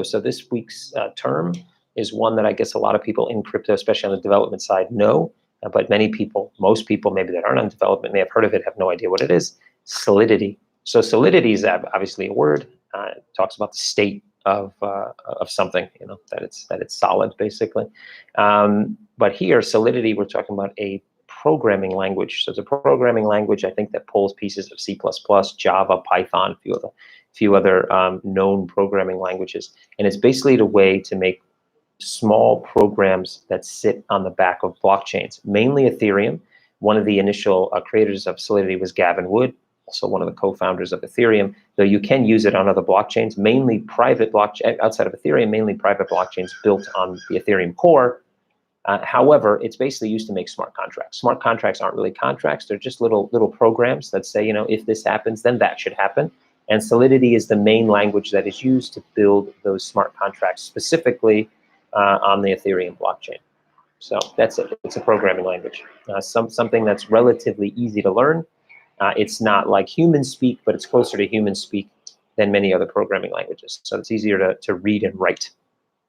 So this week's term is one that I guess a lot of people in crypto, especially on the development side, know, but many people, most people maybe that aren't on development may have heard of it, have no idea what it is. Solidity. So solidity is obviously a word. It talks about the state of something, that it's solid, basically. But here, Solidity, we're talking about a programming language. So it's a programming language, I think, that pulls pieces of C++, Java, Python, a few other known programming languages. And it's basically a way to make small programs that sit on the back of blockchains, mainly Ethereum. One of the initial creators of Solidity was Gavin Wood, also one of the co-founders of Ethereum, though you can use it on other blockchains, mainly private blockchain outside of Ethereum, mainly private blockchains built on the Ethereum core. However, it's basically used to make smart contracts. Smart contracts aren't really contracts. They're just little programs that say, if this happens, then that should happen. And Solidity is the main language that is used to build those smart contracts, specifically on the Ethereum blockchain. So that's it. It's a programming language, something that's relatively easy to learn. It's not like human speak, but it's closer to human speak than many other programming languages. So it's easier to read and write.